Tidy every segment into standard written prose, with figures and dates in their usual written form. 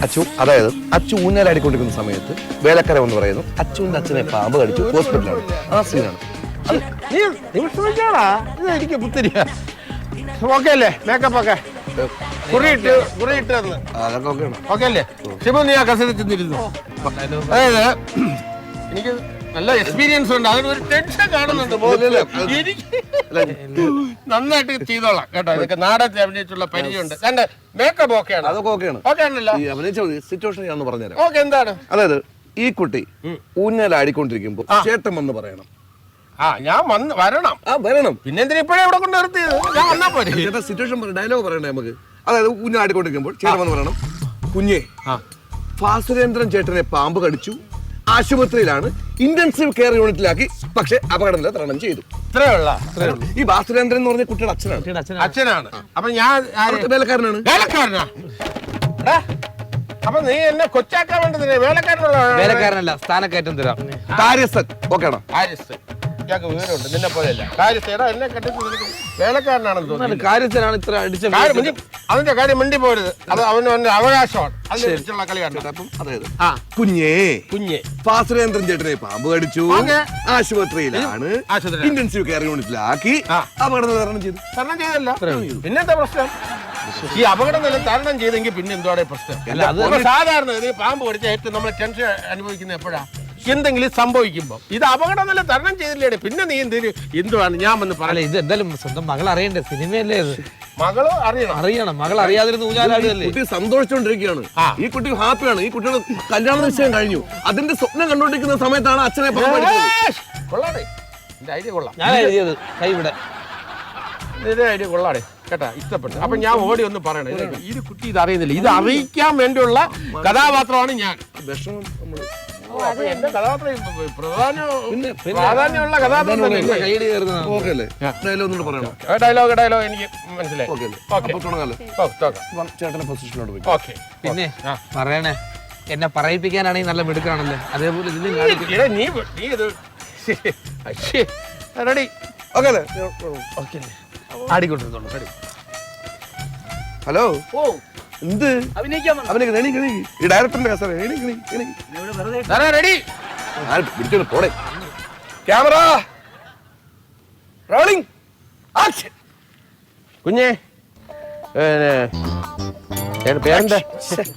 അച്ചു അതായത് അച്ചു ഊഞ്ഞാലാടിക്കൊണ്ടിരിക്കുന്ന സമയത്ത് വേലക്കാരൻ എന്ന് പറയുന്നു അച്ചുവിന്റെ അച്ഛനെ പാമ്പ് കടിച്ചു ഹോസ്പിറ്റലാണ്. ആ സീനാണ്. എനിക്ക് പുത്തിരിയാ. ഓക്കെ അല്ലേ? മേക്കപ്പ് ഒക്കെ കുറിയിട്ട് അതൊക്കെ ഓക്കെയാണ്. ഓക്കെ അല്ലേ? ശിവ നീ ആ കസേര ചെന്നിരുന്നു. അതായത് എനിക്ക് നല്ല എക്സ്പീരിയൻസ് ഉണ്ട്, അതിനൊരു ടെൻഷൻ കാണുന്നുണ്ട്. എനിക്ക് നന്നായിട്ട് ചെയ്തോളാം കേട്ടോ. ഇതൊക്കെ നാടകത്തെ അഭിനയിച്ചുള്ള പരിചയമുണ്ട്. എന്റെ മേക്കപ്പ് ഓക്കെയാണ്. അതൊക്കെ ഓക്കെയാണ്. ഓക്കെ ആണല്ലോ. അഭിനയിച്ച സിറ്റുവേഷൻ ഞാൻ പറഞ്ഞുതരാം. ഓക്കെ. എന്താണ്? അതായത് ഈ കുട്ടി ഊഞ്ഞാലാടിക്കൊണ്ടിരിക്കുമ്പോൾ ചേട്ടൻ വന്ന് പറയണം. ഞാൻ വരണം. വരണം. പിന്നെ എന്തിനാ ഇപ്പോഴേ ഇവിടെ കൊണ്ട് നിർത്തിയത്? ഞാൻ വന്നാ പോരെ. ചേട്ടാ സിറ്റുവേഷൻ ഡയലോഗ് പറയണ്ടേ നമുക്ക്? അതായത് ഊഞ്ഞാലാടിക്കൊണ്ടിരിക്കുമ്പോൾ ചേട്ടൻ വന്ന് പറയണം, കുഞ്ഞേ ഭാസുരേന്ദ്രൻ ചേട്ടനെ പാമ്പ് കടിച്ചു, ആശുപത്രിയിലാണ്, ഇന്റൻസീവ് കെയർ യൂണിറ്റിലാക്കി, പക്ഷെ അപകടനില തരണം ചെയ്തു. ഇത്രയുള്ള ഈ ഭാസുരേന്ദ്രൻ എന്ന് പറഞ്ഞ കുട്ടിയുടെ അച്ഛനാണ്. അച്ഛനാണ്. അപ്പൊ ഞാൻ വേലക്കാരനാണ്. അപ്പൊ നീ എന്നെ കൊച്ചാക്കാൻ വേണ്ടത് വേലക്കാരനല്ല, സ്ഥാനക്കയറ്റം തരാം. കാര്യസ്ഥൻ. ഓക്കെയാണോ? ഇയാൾക്ക് വിവരമുണ്ട്, നിന്നെ പോലെയല്ല. കാര്യസ്ഥ എന്നെ കെട്ടി വേലക്കാരനാണെന്ന് തോന്നുന്നു. കാര്യസ്ഥനാണ് ഇത്ര അടിച്ച. അതിന്റെ കാര്യം മിണ്ടി പോരുത്. അത് അവന്റെ അവകാശമാണ്. അതിനുള്ള കളിയാണ്. അപ്പം അതായത് കുഞ്ഞേ ഭാസുരേന്ദ്രൻ ചേട്ടനെ പാമ്പ് കടിച്ചു, ആശുപത്രിയിലാണ്, ഇന്റൻസീവ് കെയർ യൂണിറ്റിലാക്കി, അപകടനില തരണം ചെയ്തു. തരണം ചെയ്തല്ല, പിന്നെന്താ പ്രശ്നം? ഈ അപകടനില തരണം ചെയ്തെങ്കിൽ പിന്നെ എന്താണ് പ്രശ്നം? സാധാരണ പാമ്പ് കടിച്ച ഏറ്റവും നമ്മൾ ടെൻഷൻ അനുഭവിക്കുന്നത് എപ്പോഴാ? എന്തെങ്കിലും സംഭവിക്കുമ്പോ. ഇത് അപകടനില തരണം ചെയ്തില്ലേ, പിന്നെ നീ എന്തുവാണ് ഞാൻ വന്ന് പറയാം. ഇത് എന്തായാലും സ്വന്തം മകൾ അറിയണ്ടേ? സിനിമയല്ലേ ഇത്? മകള് അറിയണം. മകൾ അറിയാതിരുന്ന് ഊഞ്ഞാലാടുകയല്ലേ? കുട്ടി സന്തോഷിച്ചോണ്ടിരിക്കുകയാണ്. ഈ കുട്ടി ഹാപ്പിയാണ്. ഈ കുട്ടിയുടെ കല്യാണ നിശ്ചയം കഴിഞ്ഞു. അതിന്റെ സ്വപ്നം കണ്ടുകൊണ്ടിരിക്കുന്ന സമയത്താണ് അച്ഛനെ കൊള്ളാടേ. എന്റെ ഐഡിയ കൊള്ളാം. ഞാൻ എഴുതിയത് കൈവിടെ. ഇതേ ഐഡിയ കൊള്ളാടേ കേട്ടാ, ഇഷ്ടപ്പെട്ടു. അപ്പൊ ഞാൻ ഓടി ഒന്ന് പറയണേ, ഈ കുട്ടി ഇത് അറിയുന്നില്ല. ഇത് അറിയിക്കാൻ വേണ്ടിയുള്ള കഥാപാത്രമാണ് ഞാൻ. വിഷമം നമ്മള് എന്റെ കഥാപാത്രം പ്രാധാന്യമുള്ള കഥാപാത്രം. ഡയലോഗ് എനിക്ക് മനസ്സിലായി. ചേട്ടന്റെ പൊസിഷനിലോട്ട് പോയി. ഓക്കെ. പിന്നെ പറയണേ, എന്നെ പറയിപ്പിക്കാനാണെങ്കിൽ നല്ല മിടുക്കാണല്ലേ, അതേപോലെ ഇതിലും നീ ഇത് റെഡി. ഓക്കെ ആടിക്കൊണ്ടിരുന്നോളൂ. ഹലോ. എന്ത് അഭിനയിക്കാൻ ഈ ഡയറക്ടറിന്റെ കസേര റെഡി. പോടെ. Camera rolling action. കുഞ്ഞേ പേരെന്താ?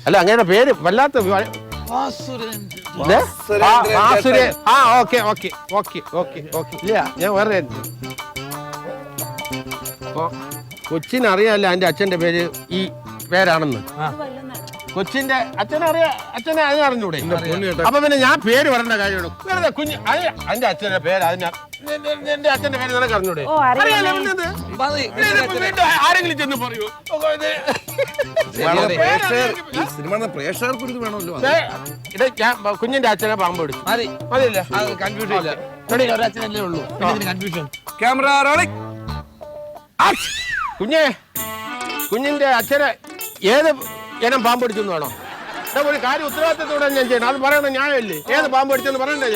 അല്ല അങ്ങനെ പേര് വല്ലാത്ത ഇല്ല, ഞാൻ വേറെ കൊച്ചിനറിയാല്ല എന്റെ അച്ഛന്റെ പേര് ഈ പേരാണെന്ന്. കൊച്ചിന്റെ അച്ഛനെ അറിഞ്ഞൂടെ? അപ്പൊ പിന്നെ ഞാൻ പേര് പറയേണ്ട കാര്യമാണ്. വെറുതെ കുഞ്ഞ് എന്റെ അച്ഛന്റെ പേര് എന്റെ അച്ഛന്റെ പേര് നിനക്ക് അറിഞ്ഞൂടെ? ആരെങ്കിലും ചെന്ന് പറയൂ. കുഞ്ഞിന്റെ അച്ഛനെ പാമ്പ് പിടിച്ചു. മതിയില്ല, കൺഫ്യൂഷൻ ഇല്ല. Camera rolling. കുഞ്ഞിന്റെ അച്ഛനെ ഏത് ഇനം പാമ്പ് പിടിച്ചു വേണോ? ഒരു കാര്യം ഉത്തരവാദിത്തത്തോടെ ഞാൻ ചെയ്യണം. അത് പറയണ ന്യായമല്ലേ? ഏത് പാമ്പ് പിടിച്ചെന്ന് പറയണ്ടേ?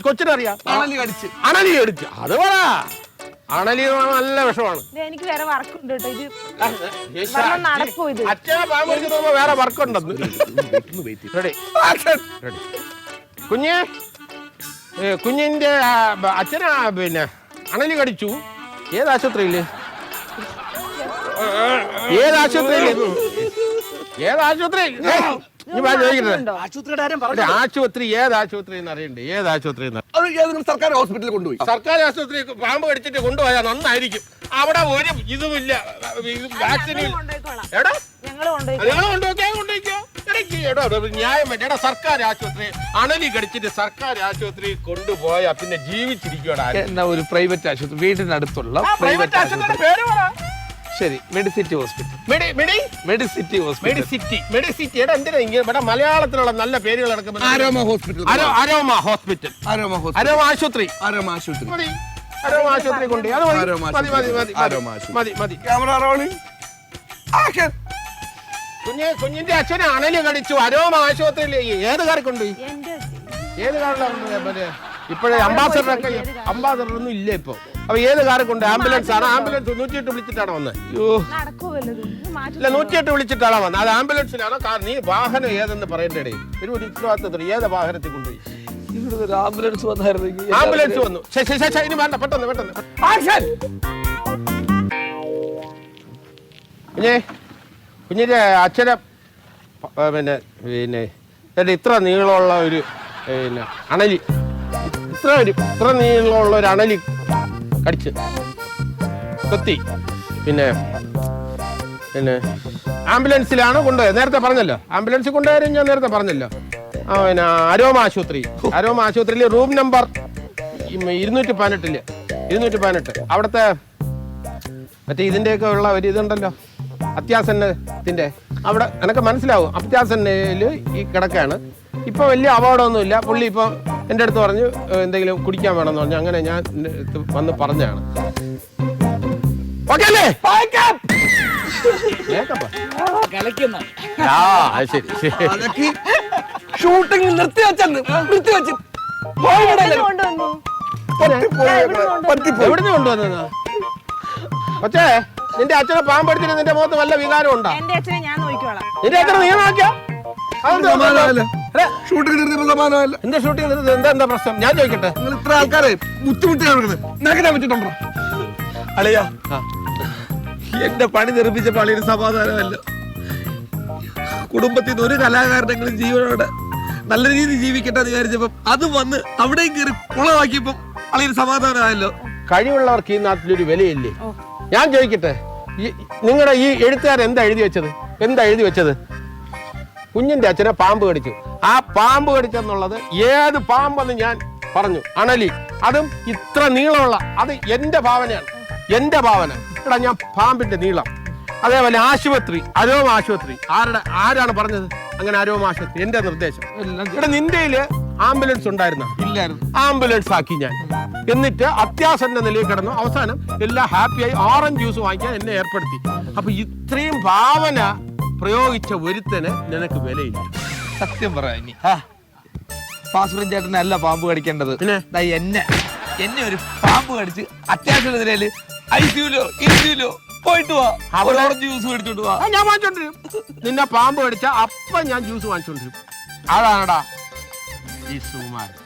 കൊച്ചിനറിയാം. അണലി കടിച്ചു. അത് പറ. അണലി നല്ല വിഷമാണ്. എനിക്ക് വേറെ വർക്കുണ്ട്. അച്ഛനെ പാമ്പ് പിടിച്ചു വേറെ വർക്കുണ്ടെന്ന്. കുഞ്ഞിന്റെ അച്ഛനാ പിന്നെ അണലി കടിച്ചു. ഏത് ആശുപത്രിയില്? ആശുപത്രി ഏത് ആശുപത്രി അറിയണ്ടേ? ഏത് ആശുപത്രി? സർക്കാർ ഹോസ്പിറ്റലിൽ കൊണ്ടുപോയി. സർക്കാർ ആശുപത്രി പാമ്പ് കടിച്ചിട്ട് കൊണ്ടുപോയാൽ നന്നായിരിക്കും. അവിടെ ഒരു ഇതുമില്ല, വാക്സിനും. ന്യായം വേണ്ട. സർക്കാർ ആശുപത്രി അണലി കടിച്ചിട്ട് സർക്കാർ ആശുപത്രി കൊണ്ടുപോയാ പിന്നെ ജീവിച്ചിരിക്കടാ. എന്നാ ഒരു പ്രൈവറ്റ് ആശുപത്രി വീടിനടുത്തുള്ള പ്രൈവറ്റ് ആശുപത്രി പേര് പറ. ശരി, മെഡിസിറ്റി ഹോസ്പിറ്റൽ. എന്തിനാ ഇവിടെ മലയാളത്തിലുള്ള നല്ല പേരുകൾ നടക്കുമ്പോൾ ആരോമ ഹോസ്പിറ്റൽ. അരോമ ആശുപത്രി. ആശുപത്രി കൊണ്ട് മതി. Camera rolling action. കുഞ്ഞിന്റെ അച്ഛനെ അണലി കടിച്ചു. അരോമ ആശുപത്രിയിൽ ഏത് കാറി കൊണ്ടുപോയി? ഏത് കാറിലാണ്? ഇപ്പോഴേ അംബാസഡർ ഒന്നും ഇല്ല ഇപ്പൊ. അപ്പൊ ഏത് കാറെ കൊണ്ട് ആംബുലൻസ് ആണ്? ആംബുലൻസ് 108 വിളിച്ചിട്ടാണ് വന്നത്. ഇല്ല 108 വിളിച്ചിട്ടാണോ വന്നത്? അത് ആംബുലൻസിലാണോ? നീ വാഹനം ഏതെന്ന് പറയണ്ടേ? ഒരു ഉത്തരവാദിത്തത്തോടെ ഏത് വാഹനത്തിൽ കൊണ്ടുപോയി? ആംബുലൻസ് വന്നായിരുന്നു. ആംബുലൻസ് വന്നു. ഇനി വേണ്ട, പെട്ടെന്ന് ആക്ഷൻ. കുഞ്ഞിന്റെ അച്ഛനെ പിന്നെ ഇത്ര നീളമുള്ള ഒരു അണലി, ഇത്ര നീളമുള്ള ഒരു അണലി കടിച്ച് കൊത്തി. പിന്നെ ആംബുലൻസിലാണ് കൊണ്ടുപോയത്. നേരത്തെ പറഞ്ഞല്ലോ, ആംബുലൻസിൽ കൊണ്ടുപോയാലും ഞാൻ നേരത്തെ പറഞ്ഞല്ലോ. പിന്നെ അരോമ ആശുപത്രിയിൽ റൂം നമ്പർ 218 അവിടുത്തെ മറ്റേ ഇതിന്റെയൊക്കെ ഉള്ള ഒരു ഇതുണ്ടല്ലോ, അത്യാസന്നത്തിന്റെ അവിടെ എനിക്ക് മനസ്സിലാവും. അത്യാസന്നയില് ഈ കിടക്കാണ്. ഇപ്പൊ വലിയ അപകടമൊന്നുമില്ല. പുള്ളി ഇപ്പൊ എൻ്റെ അടുത്ത് പറഞ്ഞു എന്തെങ്കിലും കുടിക്കാൻ വേണമെന്ന് പറഞ്ഞു. അങ്ങനെ ഞാൻ വന്ന് പറഞ്ഞാണ്. ഓക്കെ അല്ലേ? ഷൂട്ടിംഗ് നിർത്തി വെച്ചു. എവിടുന്ന് കൊണ്ടുവന്നത്? പക്ഷേ നിന്റെ അച്ഛനെ പാമ്പടിച്ചിട്ട് നിന്റെ മുഖത്ത് വല്ല വികാരം ഉണ്ടോ? എന്റെ അച്ഛനെ ഞാൻ നോക്കിക്കോളാം. നിന്റെ അച്ഛനെ നീ നോക്കിയാ? ഷൂട്ടിംഗ് നിർത്തിയപ്പോ സമാധാനമല്ല. എന്റെ ഷൂട്ടിംഗ് നിർത്തി എന്താ പ്രശ്നം? ഞാൻ ചോദിക്കട്ടെ. നിങ്ങൾ ഇത്ര ആൾക്കാരെ ബുദ്ധിമുട്ടിയാണ് നിനക്ക് പറ്റിട്ടുണ്ടോ? അളിയാ, എന്റെ പണി തെറിപ്പിച്ചപ്പോ അളിയൊരു സമാധാനമല്ല. കുടുംബത്തിൽ നിന്ന് ഒരു കലാകാരനെങ്കിലും ജീവനോടെ നല്ല രീതിയിൽ ജീവിക്കട്ടെ എന്ന് വിചാരിച്ചപ്പോ അത് വന്ന് അവിടെയും കയറി കുളമാക്കിയപ്പോ അളിയൊരു സമാധാനമായല്ലോ. കഴിവുള്ളവർക്ക് ഈ നാട്ടിലൊരു വിലയില്ലേ? ഞാൻ ചോദിക്കട്ടെ, നിങ്ങളുടെ ഈ എഴുത്തുകാരൻ എന്താ എഴുതി വെച്ചത്? കുഞ്ഞിന്റെ അച്ഛനെ പാമ്പ് കടിച്ചു. ആ പാമ്പ് കടിച്ചെന്നുള്ളത് ഏത് പാമ്പെന്ന് ഞാൻ പറഞ്ഞു. അണലി, അതും ഇത്ര നീളമുള്ള. അത് എന്റെ ഭാവനയാണ്. ഇവിടെ ഞാൻ പാമ്പിന്റെ നീളം. അതേപോലെ ആശുപത്രി, അരോമ ആശുപത്രി. ആരാണ് പറഞ്ഞത് അങ്ങനെ അരോമ ആശുപത്രി? എന്റെ നിർദ്ദേശം. ഇവിടെ നിന്റെയില് ആംബുലൻസ് ഉണ്ടായിരുന്ന? ഇല്ലായിരുന്നു. ആംബുലൻസ് ആക്കി ഞാൻ. എന്നിട്ട് അത്യാസന്ന നിലയിൽ കിടന്നു. അവസാനം എല്ലാം ഹാപ്പിയായി ഓറഞ്ച് ജ്യൂസ് വാങ്ങിക്കാൻ എന്നെ ഏർപ്പെടുത്തി. അപ്പൊ ഇത്രയും ഭാവന പ്രയോഗിച്ച ഒരുത്തന് നിനക്ക് വിലയില്ല. സത്യം പറയാ, ഇനി ഭാസ്കരൻ ചേട്ടനെ അല്ല പാമ്പ് കടിക്കേണ്ടത്. പിന്നെ എന്നെ ഒരു പാമ്പ് കടിച്ച് അത്യാവശ്യ നിലയില് ICU പോയിട്ട് വാ, ഓറഞ്ച് ജ്യൂസ് മേടിച്ചോണ്ട് വാ. ഞാൻ വാങ്ങിച്ചോണ്ടിരും. നിന്നെ പാമ്പ് കടിച്ച അപ്പൊ ഞാൻ ജ്യൂസ് വാങ്ങിച്ചോണ്ടിരും. അതാണടാ ഈ സുകുമാരൻ.